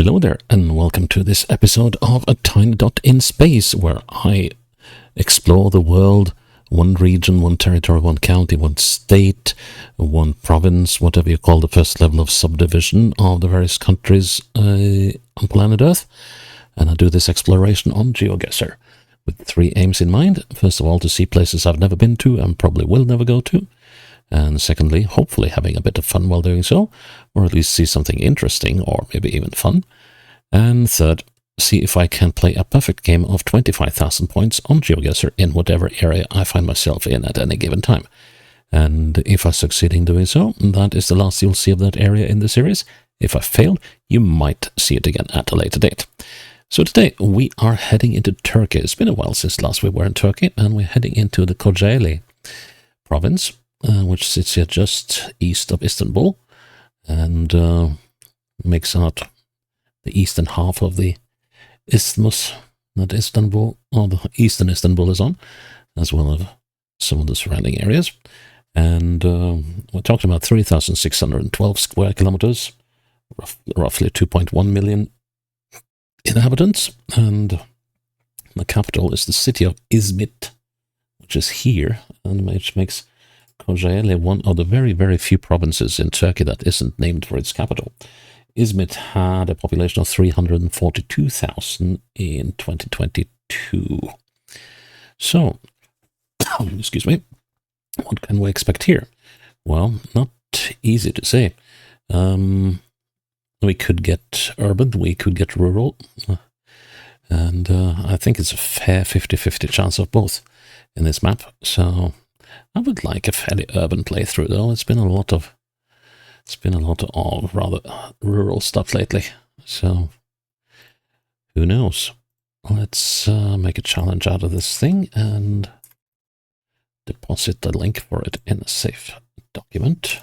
Hello there, and welcome to this episode of A Tiny Dot in Space, where I explore the world, one region, one territory, one county, one state, one province, whatever you call the first level of subdivision of the various countries on planet Earth. And I do this exploration on GeoGuessr with three aims in mind. First of all, to see places I've never been to and probably will never go to. And secondly, hopefully having a bit of fun while doing so, or at least see something interesting, or maybe even fun. And third, see if I can play a perfect game of 25,000 points on GeoGuessr in whatever area I find myself in at any given time. And if I succeed in doing so, that is the last you'll see of that area in the series. If I failed, you might see it again at a later date. So today we are heading into Turkey. It's been a while since last we were in Turkey, and we're heading into the Kocaeli province, which sits here just east of Istanbul and makes out the eastern half of the isthmus that Istanbul, or the eastern Istanbul, is on, as well as some of the surrounding areas. And we're talking about 3,612 square kilometers, roughly 2.1 million inhabitants, and the capital is the city of Izmit, which is here, and which makes Kocaeli one of the very, very few provinces in Turkey that isn't named for its capital. Izmit had a population of 342,000 in 2022. So, excuse me, what can we expect here? Well, not easy to say. We could get urban, we could get rural, and I think it's a fair 50-50 chance of both in this map. So I would like a fairly urban playthrough, though. It's been a lot of rather rural stuff lately. So who knows? Let's make a challenge out of this thing and deposit the link for it in a safe document.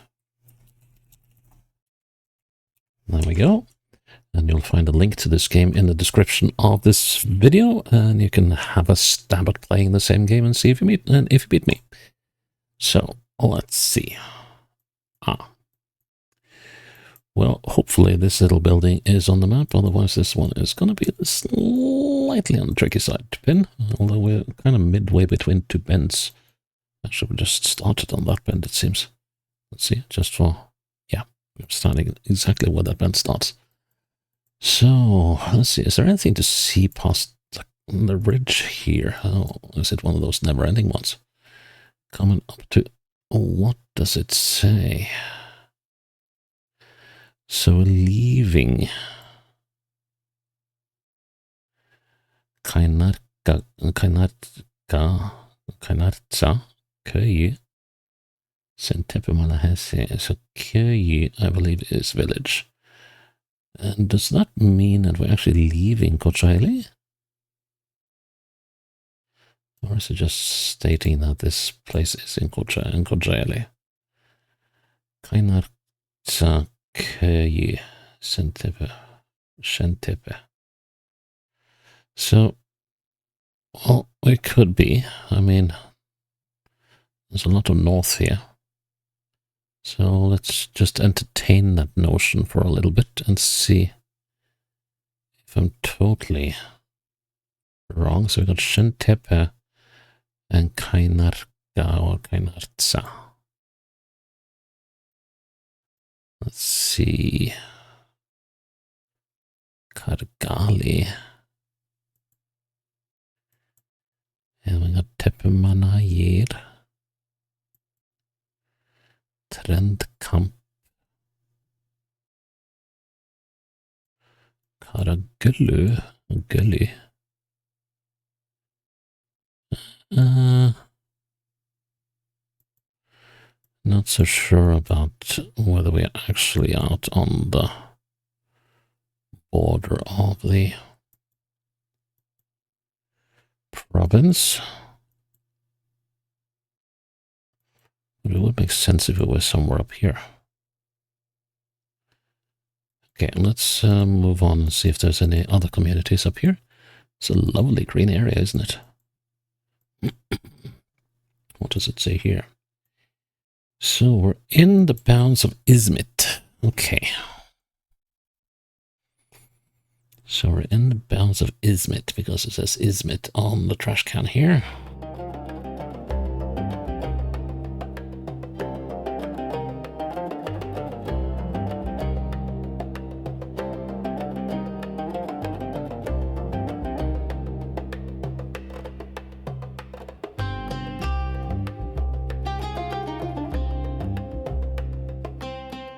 There we go. And you'll find a link to this game in the description of this video, and you can have a stab at playing the same game and see if you beat me. So let's see. Well, hopefully this little building is on the map, otherwise this one is going to be slightly on the tricky side to pin, although we're kind of midway between two bends. Actually, we just started on that bend, it seems. Let's see, we're starting exactly where that bend starts. So, let's see, is there anything to see past the ridge here? Oh, is it one of those never-ending ones? Coming up to, what does it say? So leaving Kaynarca Köy, Sentepe Malahesi. So Köy, I believe, is village. And does that mean that we're actually leaving Kocaeli? Or is it just stating that this place is in Kocaeli? Kaynarca Köy, Sentepe. So, well, it could be. I mean, there's a lot of north here. So let's just entertain that notion for a little bit and see if I'm totally wrong. So we got Sentepe and Kaynarca or Kaynarca. Let's see. Kargali. And we got Tepemanayir. Trendkamp. Karagülü. Gully. Not so sure about whether we are actually out on the border of the province. But it would make sense if it was somewhere up here. Okay, let's move on and see if there's any other communities up here. It's a lovely green area, isn't it? What does it say here? So we're in the bounds of Izmit. Okay. So we're in the bounds of Izmit because it says Izmit on the trash can here.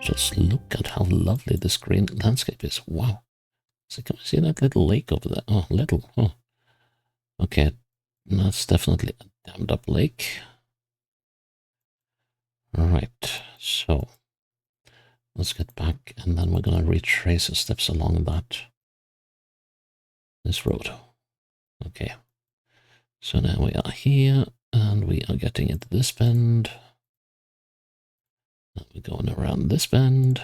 Just look at how lovely this green landscape is. Wow. So can we see that little lake over there? Oh, little. Oh. Okay. That's definitely a dammed up lake. Alright. So let's get back and then we're going to retrace the steps along this road. Okay. So now we are here and we are getting into this bend. And we're going around this bend.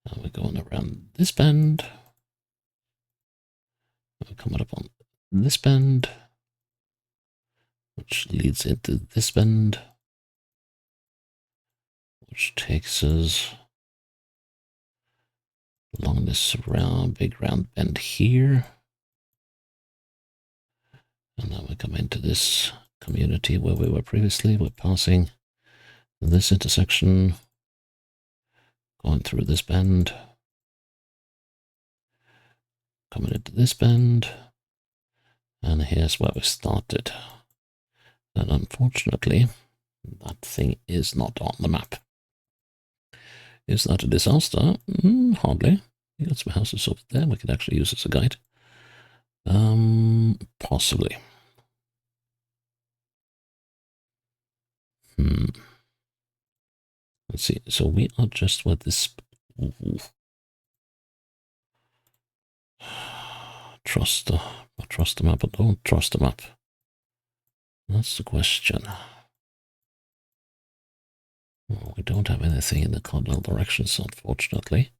And we're going around this bend. And we're coming up on this bend, which leads into this bend, which takes us along this big round bend here. And now we come into this community where we were previously. We're passing this intersection, going through this bend, coming into this bend, and here's where we started. And unfortunately, that thing is not on the map. Is that a disaster? Hardly. We got some houses over there we could actually use as a guide. Possibly. Let's see. So we are just with this. Ooh. Trust the map, or don't trust the map. That's the question. Well, we don't have anything in the cardinal directions, unfortunately.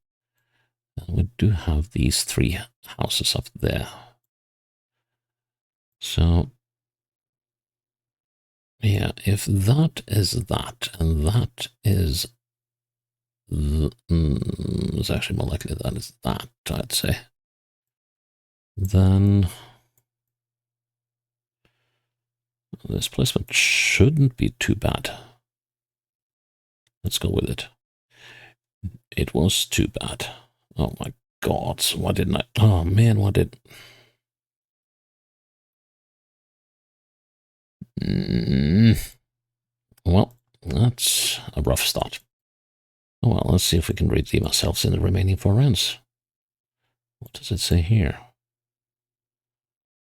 And we do have these 3 houses up there. So, yeah, if that is that, and that is... it's actually more likely that is that, I'd say. Then... this placement shouldn't be too bad. Let's go with it. It was too bad. Oh my god, why didn't I... oh man, why did... Well, that's a rough start. Oh well, let's see if we can redeem ourselves in the remaining 4 rounds. What does it say here?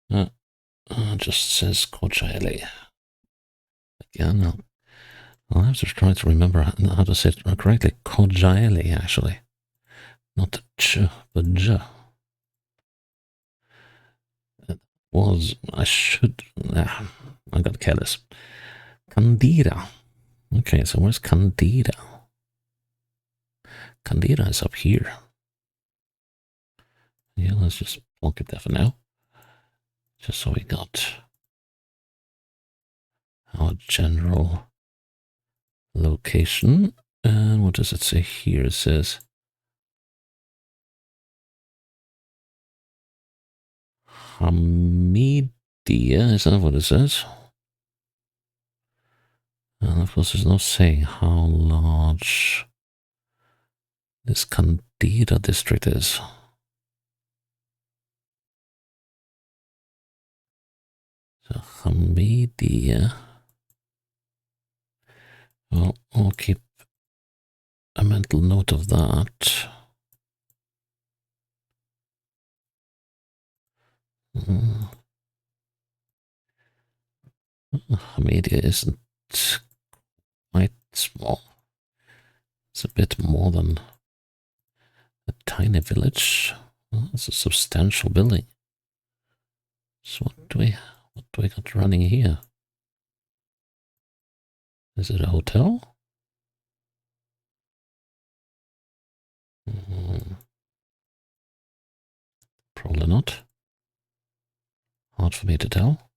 It just says Kocaeli. Again, I'll have to try to remember how to say it correctly. Kocaeli, actually. Not ch, but j. It was, I should, I got careless. Candida. Okay, so where's Candida? Candida is up here. Yeah, let's just plonk it there for now. Just so we got our general location. And what does it say here? It says Hamidia, is that what it says? And of course, there's no saying how large this Candida district is. So Hamidia. Well, I'll keep a mental note of that. Hamidia isn't quite small. It's a bit more than a tiny village. Well, it's a substantial building. So what do we got running here? Is it a hotel? Probably not. Hard for me to tell.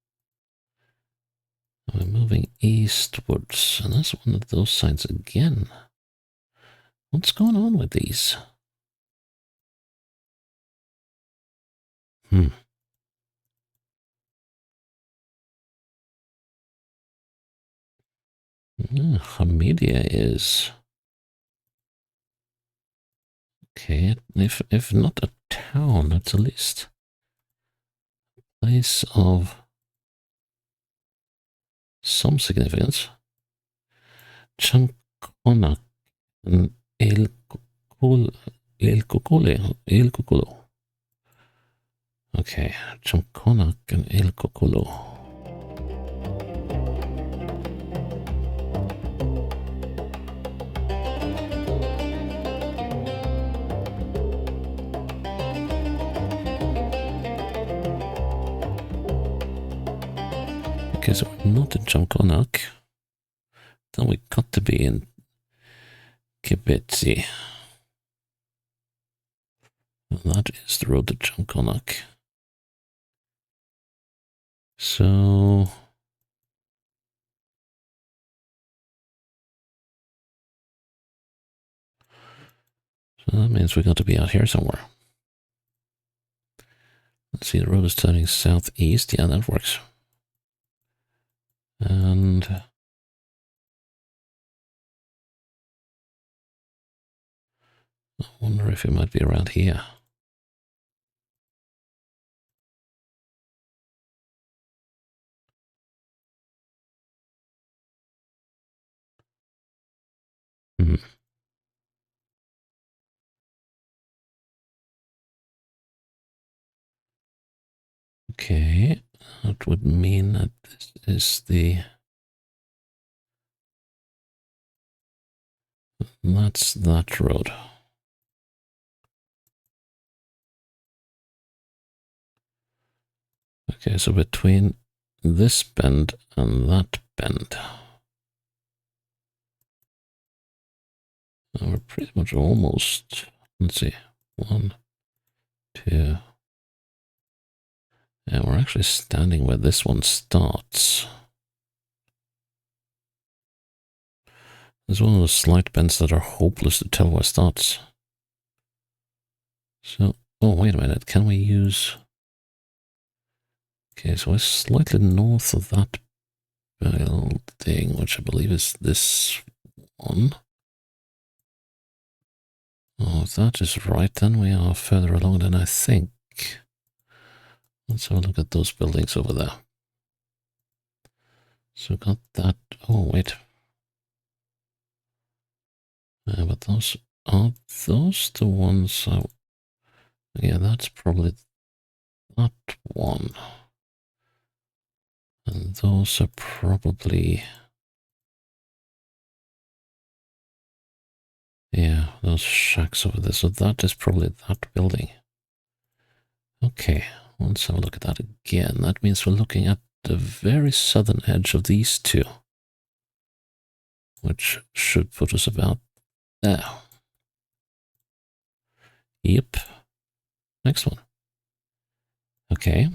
We're moving eastwards, and that's one of those signs again. What's going on with these? Hamidia is okay. If not a town, at least place of some significance. Chankona and El Cuculo. Okay, Chamkonak and El Cuculo. Okay, so we're not in Chamkonak. Then we got to be in Kibitzi. And that is the road to Chamkonak. So that means we got to be out here somewhere. Let's see, the road is turning southeast. Yeah, that works. And I wonder if it might be around here. Okay, that would mean that this is that's that road. Okay, so between this bend and that bend, we're pretty much almost, let's see, 1, 2, and we're actually standing where this one starts. There's one of those slight bends that are hopeless to tell where it starts. So, oh, wait a minute, can we use... Okay, so we're slightly north of that building, which I believe is this one. Oh, if that is right, then we are further along than I think. Let's have a look at those buildings over there. So got that. Oh, wait. But those are those the ones yeah, that's probably that one. And those are probably, yeah, those shacks over there. So that is probably that building. Okay, let's have a look at that again. That means we're looking at the very southern edge of these two, which should put us about there. Yep. Next one. Okay.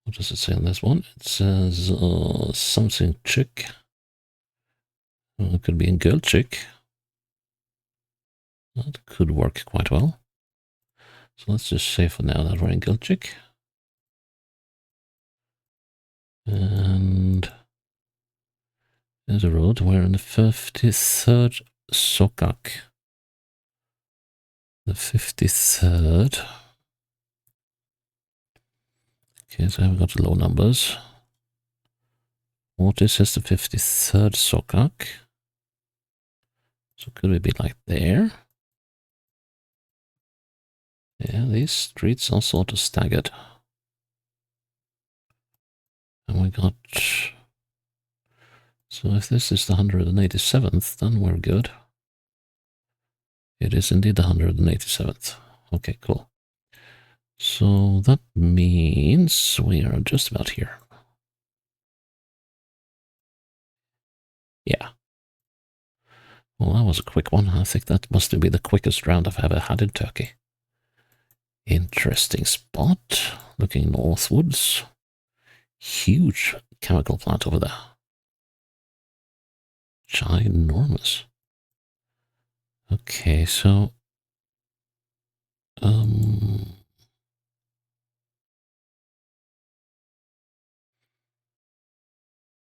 What does it say on this one? It says something chick. It could be a girl chick. That could work quite well. So let's just say for now that we're in girl chick. And there's a road. We're in the 53rd Sokak. The 53rd. Okay, so I've got low numbers. What is this? The 53rd Sokak. So could we be like there? Yeah, these streets are sort of staggered. And we got... So if this is the 187th, then we're good. It is indeed the 187th. Okay, cool. So that means we are just about here. Yeah. Well, that was a quick one. I think that must be the quickest round I've ever had in Turkey. Interesting spot. Looking northwards. Huge chemical plant over there. Ginormous. Okay, so Um,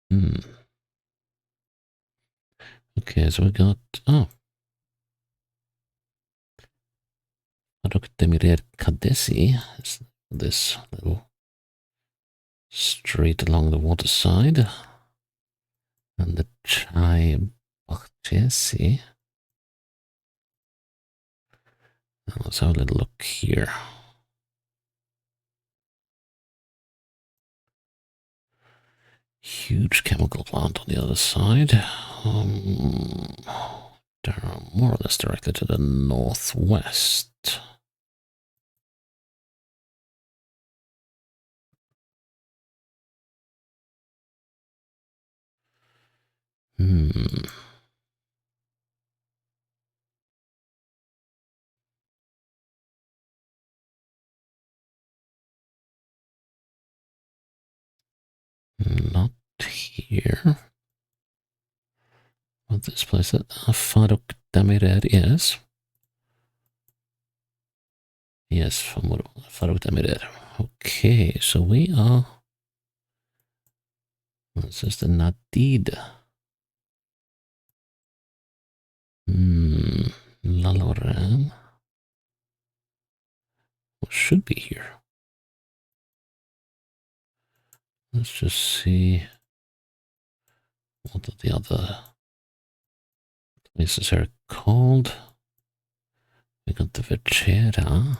hmm. Okay, so we got, oh, Adok Kadesi is this little street along the waterside. And the Chai Bakhchesi. Let's have a little look here. Huge chemical plant on the other side. More or less directly to the northwest. Hmm. Not here. But this place that Faruk Damirer is. Yes, Faruk Damirer. Okay, so we are. This is the Nadid. Laloran. Should be here. Let's just see what are the other places are called. We got the Vecera.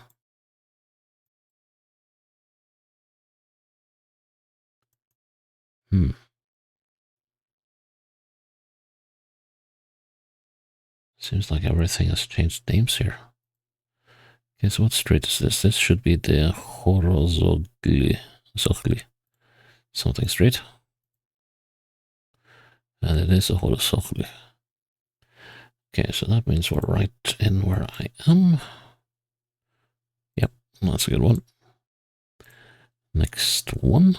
Seems like everything has changed names here. Okay, so what street is this? This should be the Horozogli. Something street. And it is a Horozogli. Okay, so that means we're right in where I am. Yep, that's a good one. Next one.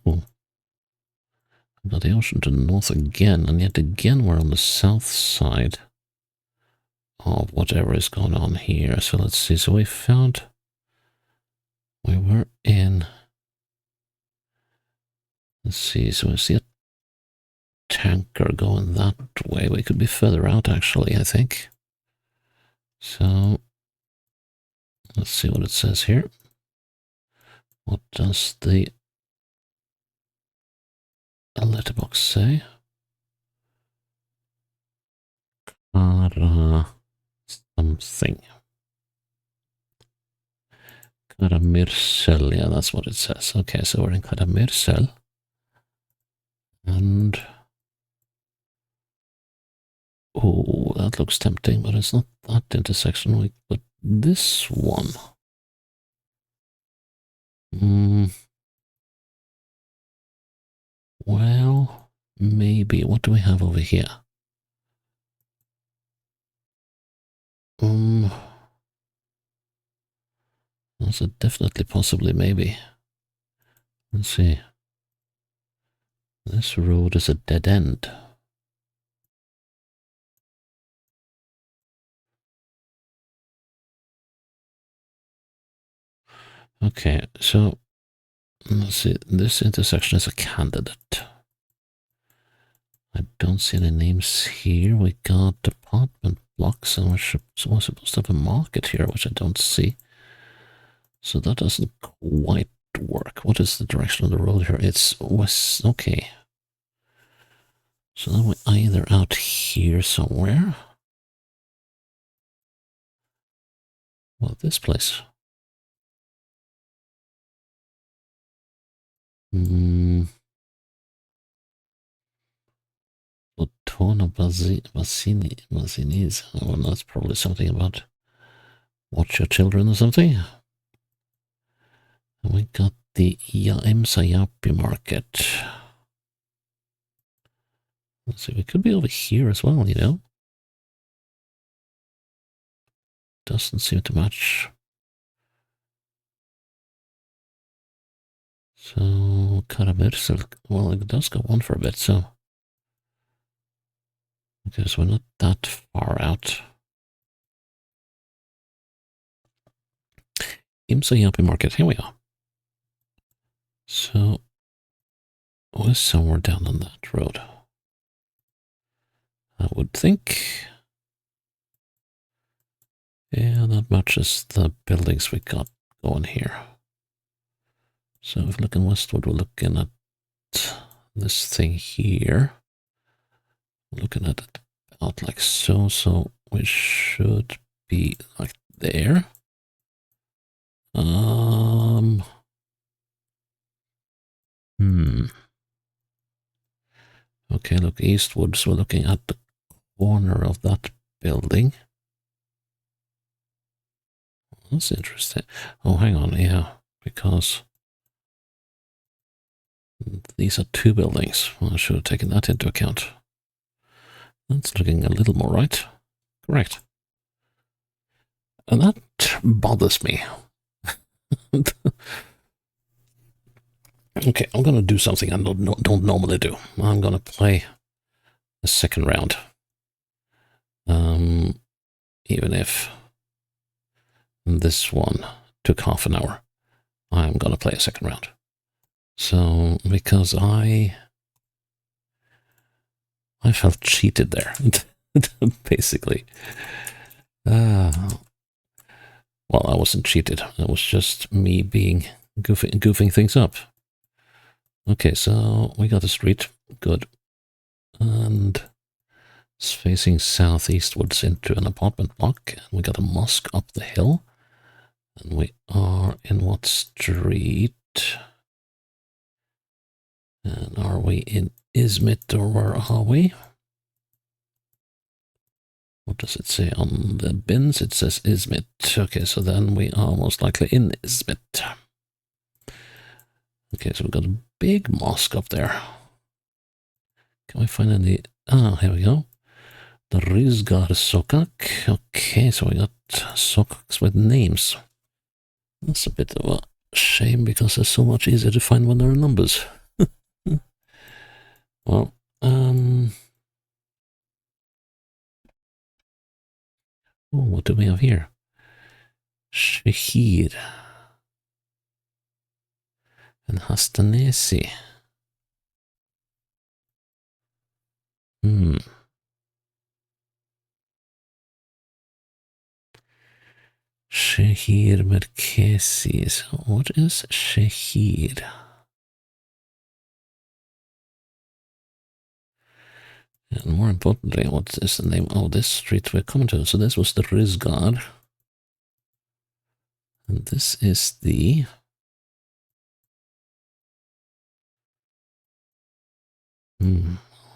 Oh, got the ocean to the north again, and yet again we're on the south side of whatever is going on here. So let's see. So we were in. Let's see. So I see a tanker going that way. We could be further out, actually, I think. So let's see what it says here. What does the letterbox say? Something. Karamirsel, yeah, that's what it says. Okay, so we're in Karamirsel. And oh, that looks tempting, but it's not that intersection. But this one. Well, maybe. What do we have over here? That's a definitely, possibly, maybe. Let's see. This road is a dead end. Okay, so let's see. This intersection is a candidate. I don't see any names here. We got apartment blocks, and we're supposed to have a market here, which I don't see. So that doesn't quite work. What is the direction of the road here? It's west. Okay. So then we're either out here somewhere. Well, this place. Lotona Basinis. Well, that's probably something about watch your children or something. And we got the Imsayapi market. Let's see, we could be over here as well, you know. Doesn't seem to match. So, Karamirsel, well, it does go on for a bit, so. Because we're not that far out. Imsa Yapi Market. Here we are. So, we're somewhere down on that road. I would think. Yeah, that matches the buildings we got going here. So if we're looking westward, we're looking at this thing here. We're looking at it about like so. So we should be like there. Okay, look eastwards. We're looking at the corner of that building. That's interesting. Oh, hang on, yeah, because these are two buildings. Well, I should have taken that into account. That's looking a little more right. Correct. And that bothers me. Okay, I'm going to do something I don't normally do. I'm going to play a second round. Even if this one took half an hour, I'm going to play a second round. So, because I felt cheated there, basically. Well, I wasn't cheated. It was just me being goofing things up. Okay, so we got a street. Good. And it's facing southeastwards into an apartment block. And we got a mosque up the hill. And we are in what street? And are we in Izmit or where are we? What does it say on the bins? It says Izmit. Okay, so then we are most likely in Izmit. Okay, so we've got a big mosque up there. Can we find any? Ah, here we go. The Rizgar Sokak. Okay, so we got sokaks with names. That's a bit of a shame because they're so much easier to find when there are numbers. Well, oh, what do we have here? Shahir and Hastanesi. Shahir Merkesi. So what is Shahir? And more importantly, what is the name of this street we're coming to? So this was the Rizgar. And this is the...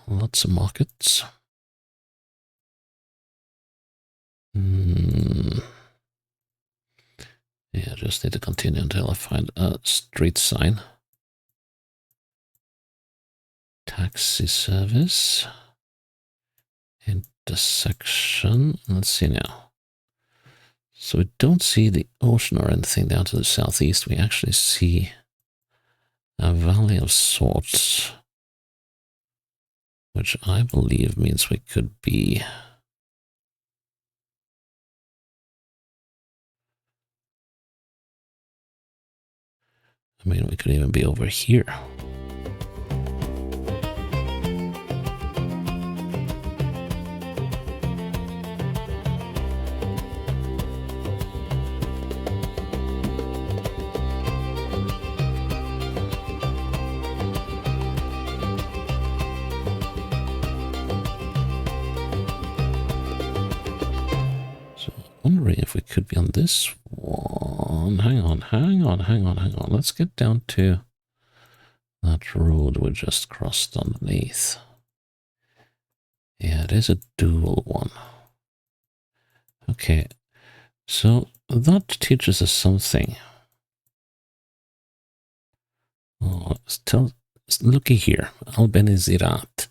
lots of markets. Yeah, I just need to continue until I find a street sign. Taxi service. Intersection. Let's see now. So we don't see the ocean or anything down to the southeast. We actually see a valley of sorts, which I believe means we could be... I mean, we could even be over here. Wondering if we could be on this one. Hang on. Let's get down to that road we just crossed underneath. Yeah, it is a dual one. Okay, so that teaches us something. Oh, looky here, Albenizirat.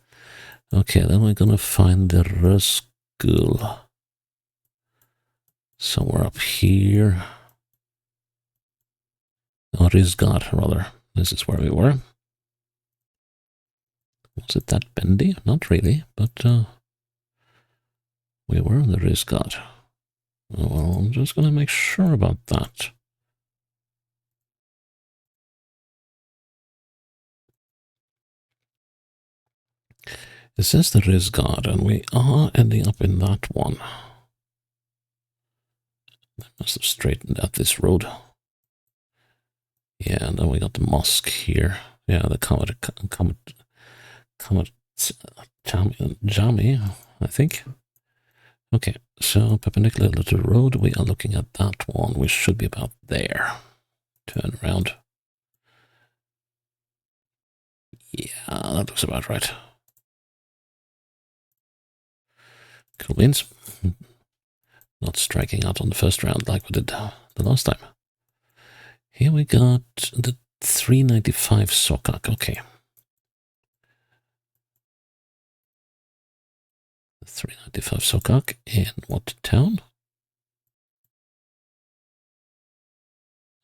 Okay, then we're gonna find the Röskul. Somewhere up here. Or Rizgar, rather. This is where we were. Was it that bendy? Not really, but we were in the Rizgar. Well, I'm just going to make sure about that. This is the Rizgard, and we are ending up in that one. I must have straightened out this road. Yeah, and then we got the mosque here. Yeah, the Comet Jami, I think. Okay, so perpendicular to the road, we are looking at that one, which should be about there. Turn around. Yeah, that looks about right. Cool beans. Not striking out on the first round like we did the last time. Here we got the 395 Sokak. Okay. 395 Sokak in what town?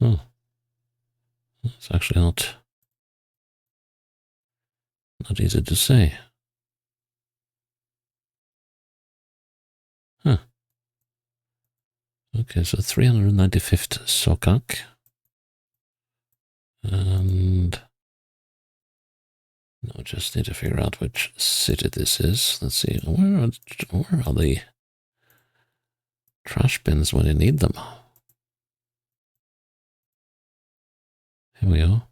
Oh, it's actually not easy to say. Huh. Okay, so 395th Sokak. And now just need to figure out which city this is. Let's see, where are the trash bins when you need them? Here we are.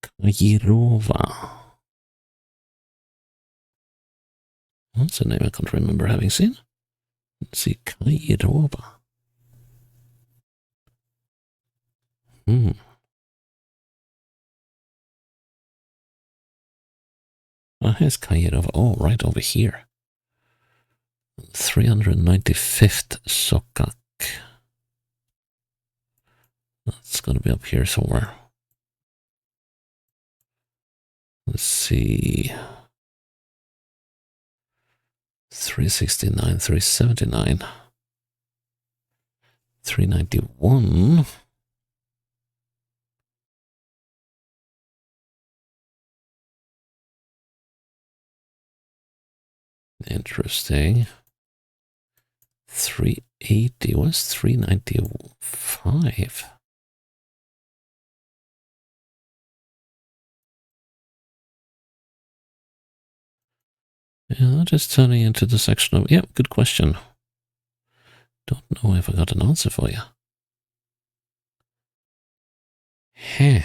Kajirova. That's a name I can't remember having seen. Let's see, Kajirova. Here's Kajirova. Oh, right over here. 395th Sokak. That's going to be up here somewhere. Let's see. 369, 379, 391. Interesting. 380 was 395. Yeah, that is turning into the section of... Yeah, good question. Don't know if I got an answer for you. Heh.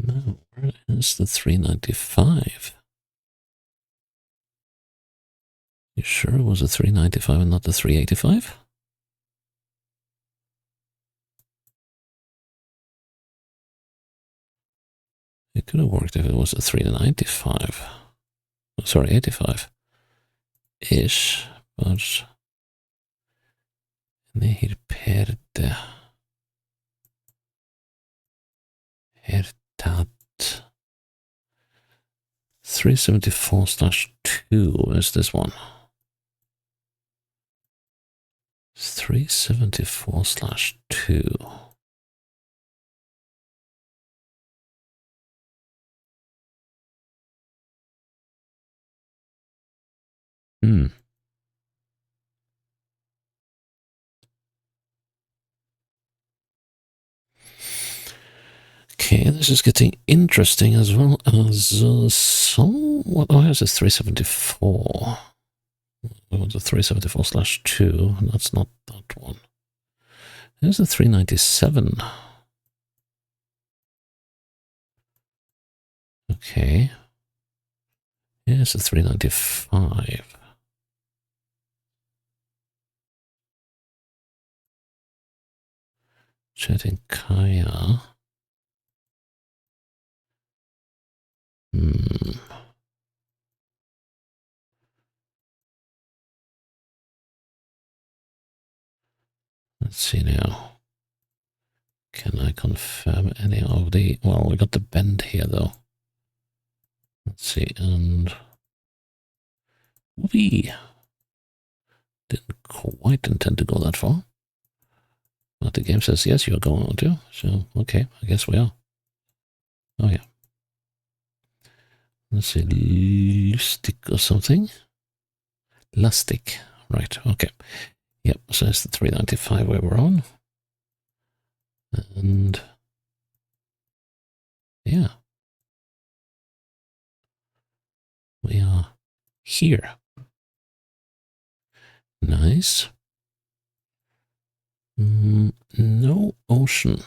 No, where is the 395? You sure it was a 395 and not the 385? It could have worked if it was a 395. Oh, sorry, 85-ish, but... Near perde. Hertat. 374/2 is this one. 374/2. Okay, this is getting interesting as well as somewhat. Oh, here's a 374. We want a 374/2. That's not that one. There's a 397. Okay. Here's a 395. Chetinkaya. Let's see now. Can I confirm any of the... Well, we got the bend here, though. Let's see, and... We didn't quite intend to go that far. But the game says, yes, you're going to. So, okay, I guess we are. Oh, yeah. Let's see, Lustig or something. Lustig. Right, okay. Yep, so it's the 395 where we're on. And yeah, we are here. Nice. No ocean.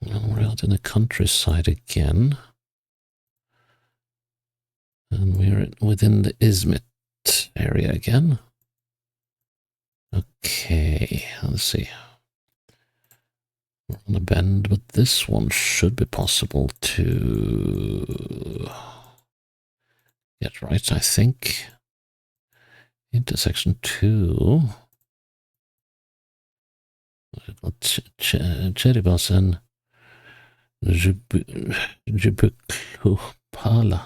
Well, we're out in the countryside again. And we're within the Izmit area again. Okay, let's see. We're on a bend, but this one should be possible to get right, I think. Intersection 2. We've got Cheribas and Jibuklupala.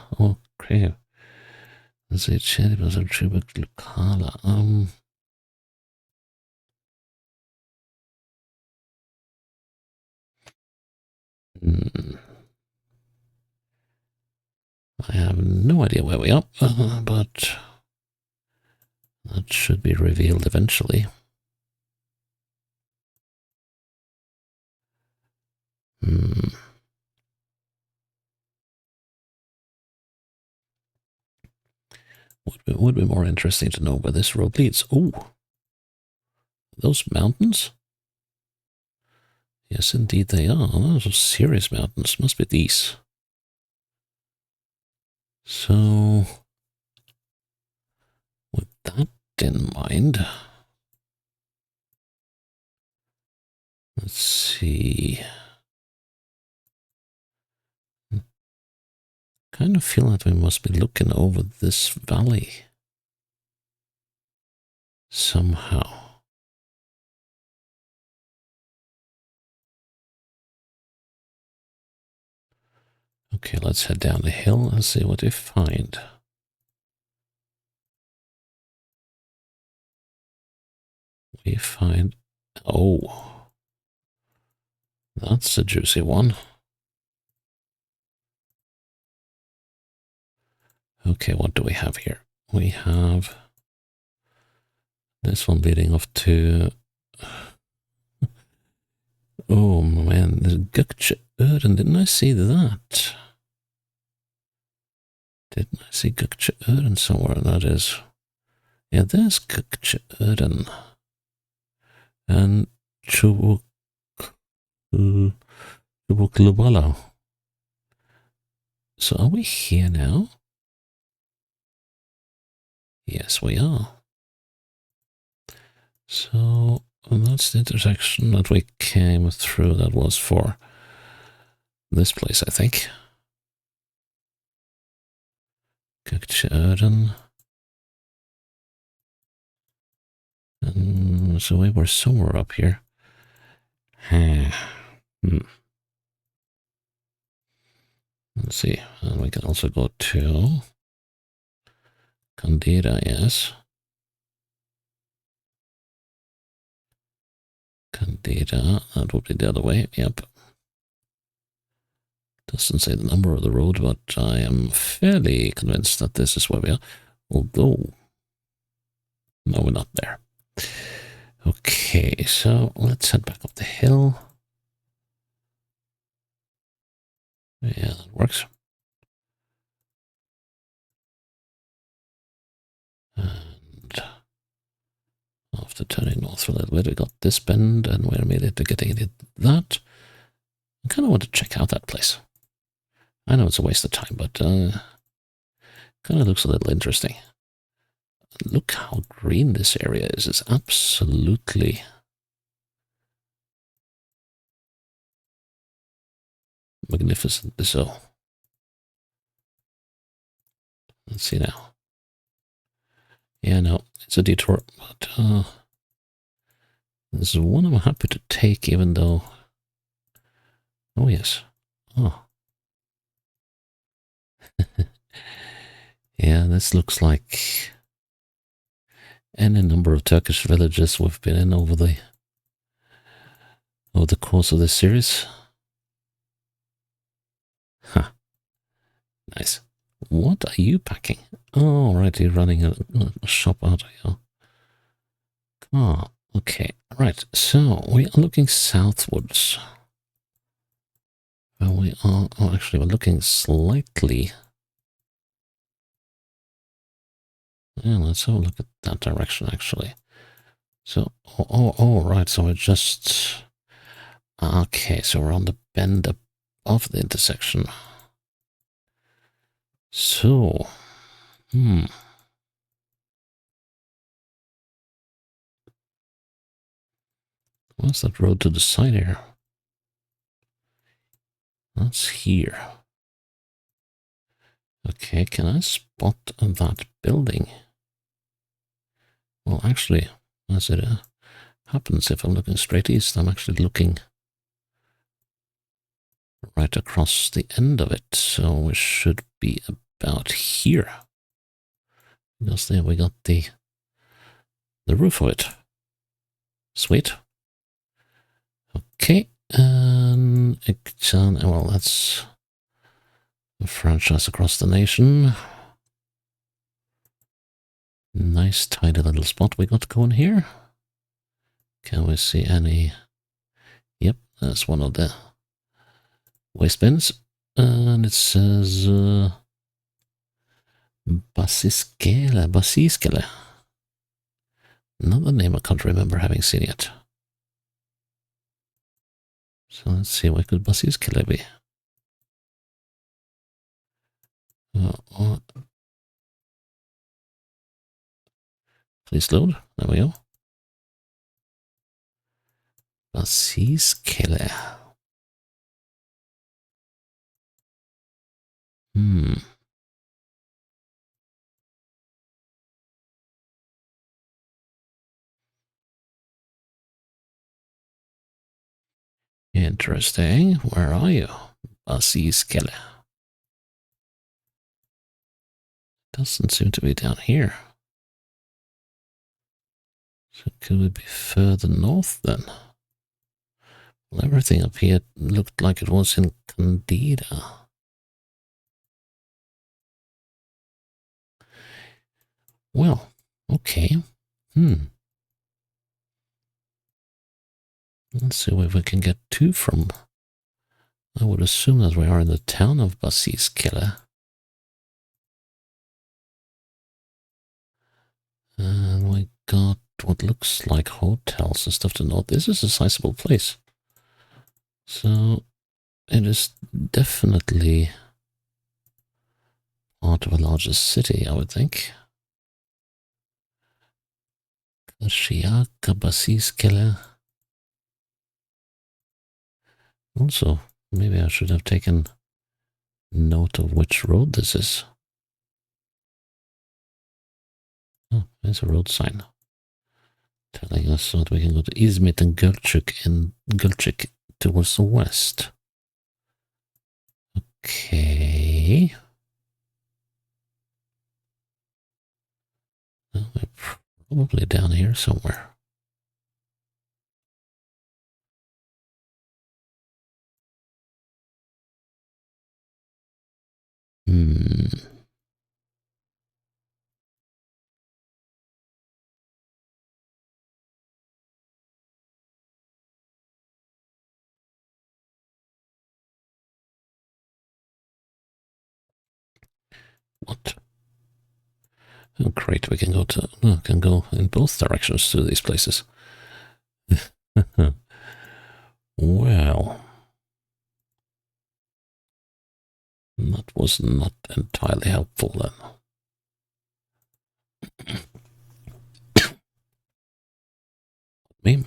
Okay. Let's see, Cheribas and Jibuklupala. I have no idea where we are, but that should be revealed eventually. Would be more interesting to know where this road leads. Oh, those mountains? Yes, indeed they are. Those are serious mountains. Must be these. So, with that in mind, let's see. Kind of feel that we must be looking over this valley somehow. Okay, let's head down the hill and see what we find. We find... Oh, that's a juicy one. Okay, what do we have here? We have this one leading off to... Oh man, there's Gökçeören. Didn't I see that? Didn't I see Gökçeören somewhere? That is... Yeah, there's Gökçeören. And Çubuklubala. So are we here now? Yes, we are. So that's the intersection that we came through. That was for this place, I think. Gökçeören. And so we were somewhere up here. Let's see. And we can also go to Candida, yes. Candida, that would be the other way, yep. Doesn't say the number of the road, but I am fairly convinced that this is where we are. Although, no, we're not there. Okay, so let's head back up the hill. Yeah, that works. And after turning north a little bit, we got this bend, and we're immediately getting into that. I kind of want to check out that place. I know it's a waste of time, but kind of looks a little interesting. Look how green this area is. It's absolutely magnificently so. Let's see now. Yeah, no, it's a detour, but this is one I'm happy to take, even though... Oh, yes. Oh. Yeah, this looks like any number of Turkish villages we've been in over the course of this series. Huh, nice. What are you packing? Oh, right, you're running a shop out here. Oh, okay. Right, so we are looking southwards. Well, we are, oh, actually, we're looking slightly. Yeah, let's have a look at that direction, actually. So, right, so we're just, okay, so we're on the bend of the intersection. So, what's that road to the side here? That's here. Okay, can I spot that building? Well, actually, as it happens, if I'm looking straight east, I'm actually looking right across the end of it, so we should be about here. Because there we got the roof of it. Sweet. Okay, and well, that's a franchise across the nation. Nice, tidy little spot we got going here. Can we see any? Yep, that's one of the waste bins. And it says Basiskele. Another name I can't remember having seen yet. So let's see, what could Basiskele be? Please load. There we go. Basiskele. Interesting. Where are you? Basiskele. Doesn't seem to be down here. So could it be further north then? Well, everything up here looked like it was in Candida. Well, okay. Let's see where we can get to from. I would assume that we are in the town of Basiskele. And we got what looks like hotels and stuff to note. This is a sizable place. So it is definitely part of a larger city, I would think. Kashiaka Basiskele. Also, maybe I should have taken note of which road this is. Oh, there's a road sign telling us that we can go to Izmit and Gölcük towards the west. Okay. Well, we're probably down here somewhere. What? Oh, great! We can go in both directions to these places. Well, that was not entirely helpful then. Me,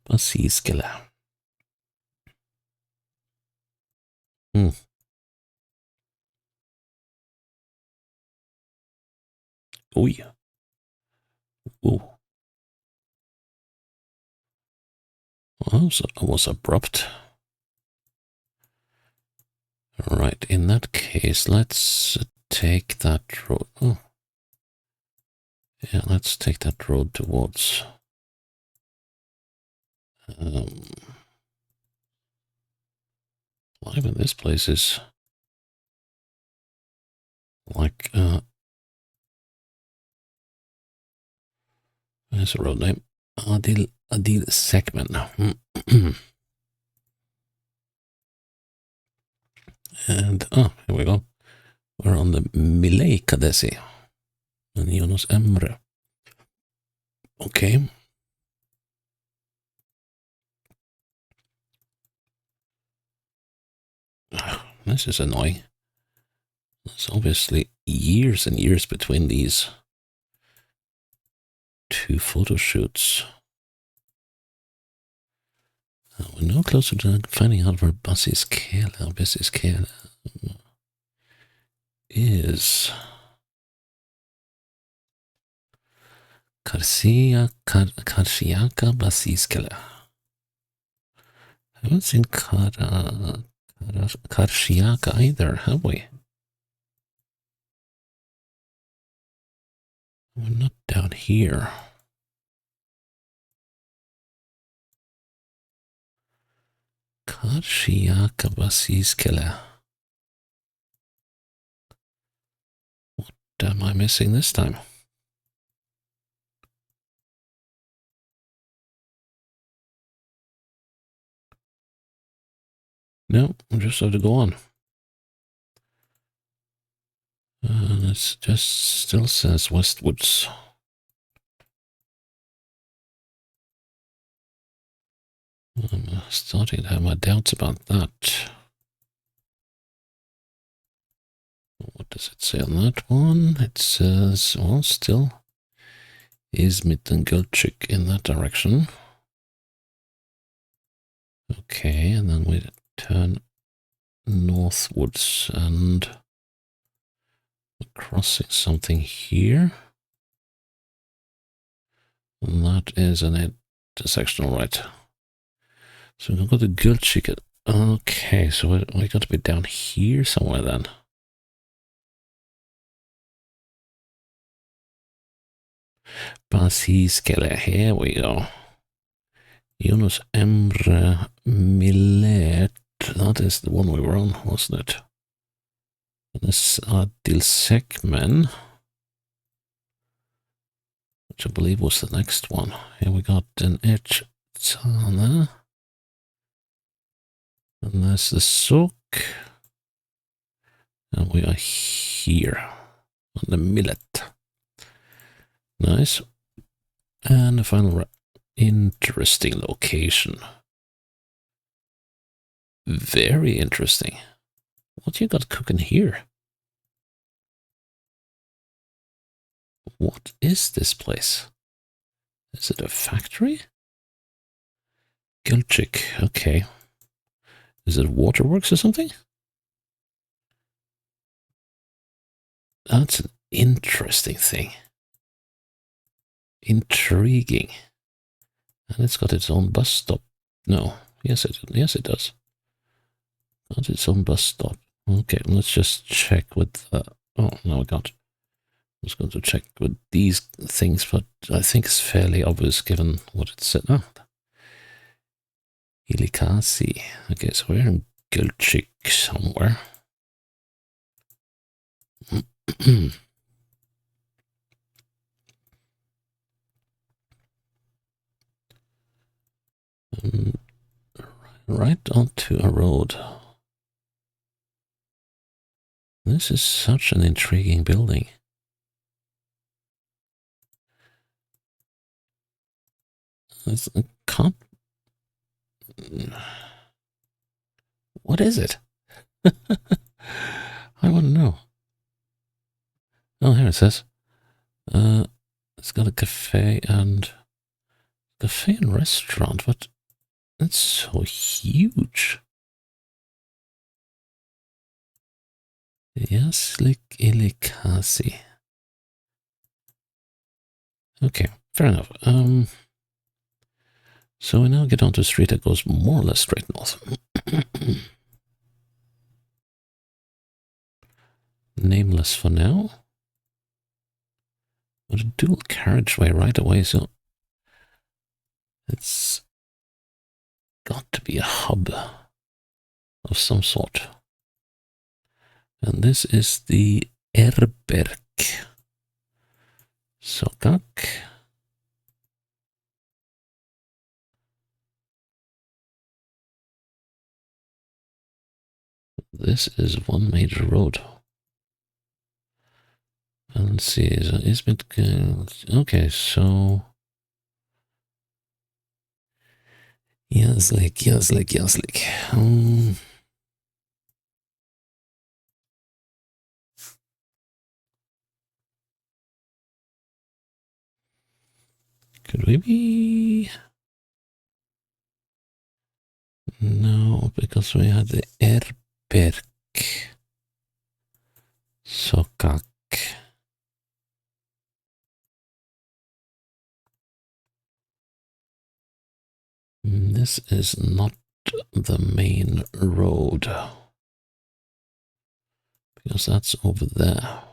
Basiskele. Oh yeah. Oh, well, so it was abrupt. Right, in that case, let's take that road. Oh. Yeah, let's take that road towards Life in this place is like, there's a road name. Adil Sekmen. And, here we go. We're on the Milei Kadesi. And Yunus Emre. Okay. This is annoying. There's obviously years and years between these two photo shoots. We're now closer to finding out where Bassis Kele is. Karshiaka Basiskele. I haven't seen Karshiaka either, have we? We're not down here. Karshiaka Basiskele. What am I missing this time? No, I just have to go on. It just still says westwards. I'm starting to have my doubts about that. What does it say on that one? It says, well, still Izmit and Gulchik in that direction. Okay, and then we turn northwards and we're crossing something here. And that is an intersectional right. So we've got the Gulchik. Okay, so we got to be down here somewhere then. Basiskele, here we go. Yunus Emre Millet. That is the one we were on, wasn't it? This Adil Sekmen, which I believe was the next one. Here we got an Etch Tana. And there's the Sook. And we are here on the Millet. Nice. And the final interesting location. Very interesting. What you got cooking here? What is this place? Is it a factory? Gulchik, okay. Is it waterworks or something? That's an interesting thing. Intriguing. And it's got its own bus stop. No, yes it does. Got its own bus stop. Okay, let's just check with. Oh no, I got. I was going to check with these things, but I think it's fairly obvious given what it said. Oh, Ilikasi. Okay, so we're in Gulchik somewhere. Right onto a road. This is such an intriguing building. It can't. What is it? I want to know. Oh, here it says. It's got a cafe and restaurant, but it's so huge. Yaslik Ilikasi. Okay, fair enough. So we now get onto a street that goes more or less straight north. Nameless for now. But a dual carriageway right away, so it's got to be a hub. of some sort. And this is the Erberg. Sokak. This is one major road. And let's see, is it okay, so Yazlik. Could we be? No, because we had the Erberg. Sokak. This is not the main road. Because that's over there.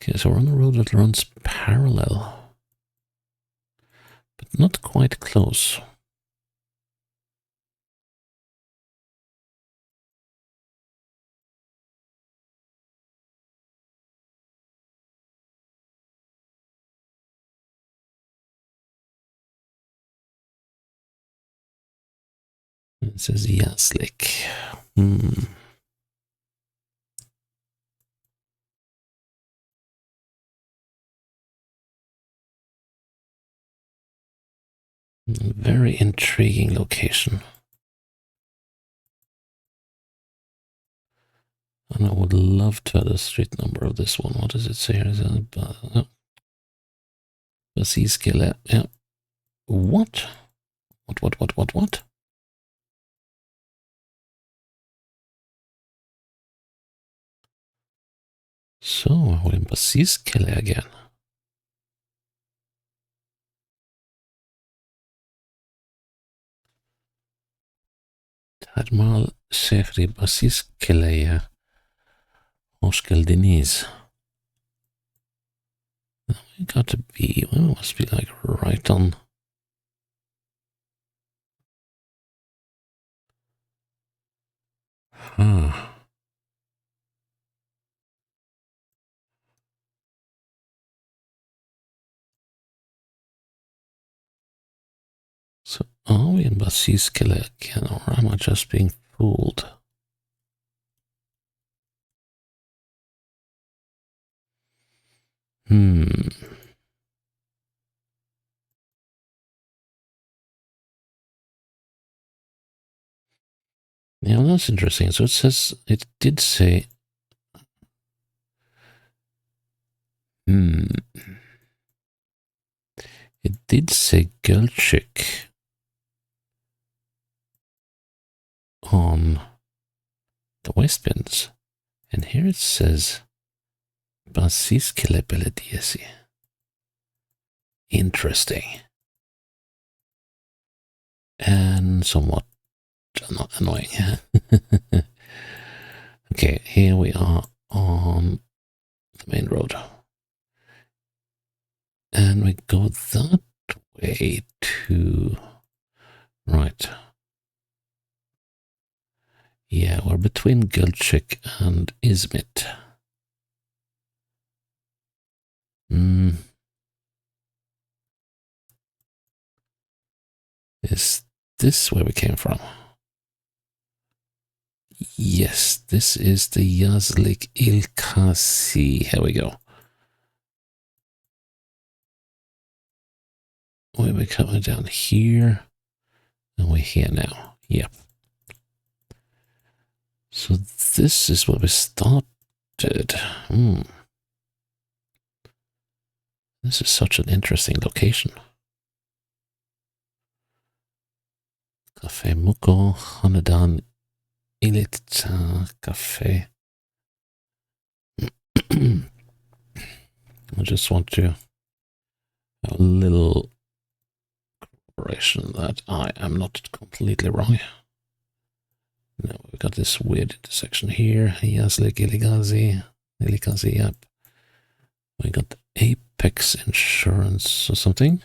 Okay, so we're on a road that runs parallel. But not quite close. It says Yazlik. Very intriguing location. And I would love to have the street number of this one. What does it say here? Is it Basiskele? Yeah. What? What? So, we're in Basiskele again. Tadmal Shefri Basiskele Oshkel Deniz. We got to be, well, it must be like right on. Huh. So are we in Basiskele again, or am I just being fooled? Yeah, that's interesting. So it did say, it did say Gölchik on the Westbins. And here it says Basiskele Belediyesi. Interesting. And somewhat annoying. Okay, here we are on the main road. And we go that way to... Right. Yeah, we're between Gölchik and Izmit. Is this where we came from? Yes, this is the Yazlik Ilkasi. Here we go. We're coming down here. And we're here now. Yep. So this is where we started. This is such an interesting location. Cafe Muko, Hanadan, Ilitsa Cafe. I just want to have a little correction that I am not completely wrong. No, we got this weird intersection here. Yazlik Ilikazi, yep. We got Apex Insurance or something.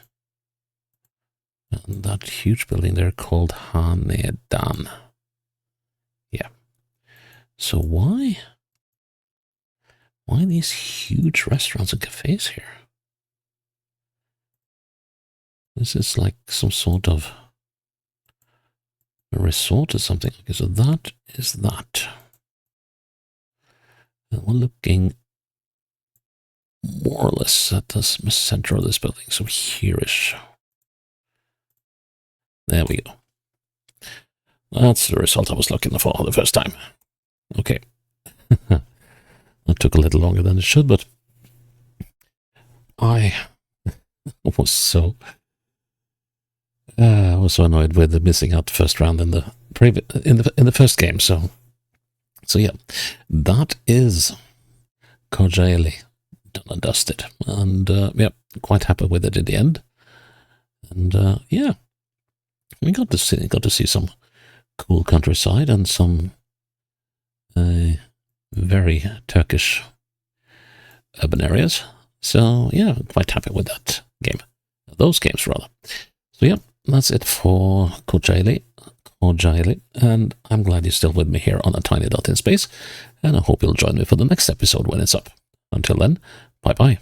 And that huge building there called Hanedan. So why these huge restaurants and cafes here? This is like some sort of a resort or something. Okay, so that is that. And we're looking more or less at the center of this building. So here-ish. There we go. That's the result I was looking for the first time. Okay. That took a little longer than it should, but I was so annoyed with missing out the first round in the first game. So yeah, that is Kocaeli done and dusted, and yeah, quite happy with it in the end. And yeah, we got to see some cool countryside and some very Turkish urban areas. So yeah, quite happy with that game. Those games, rather. So yeah, that's it for Kocaeli, and I'm glad you're still with me here on a tiny dot in space, and I hope you'll join me for the next episode when it's up. Until then, bye-bye.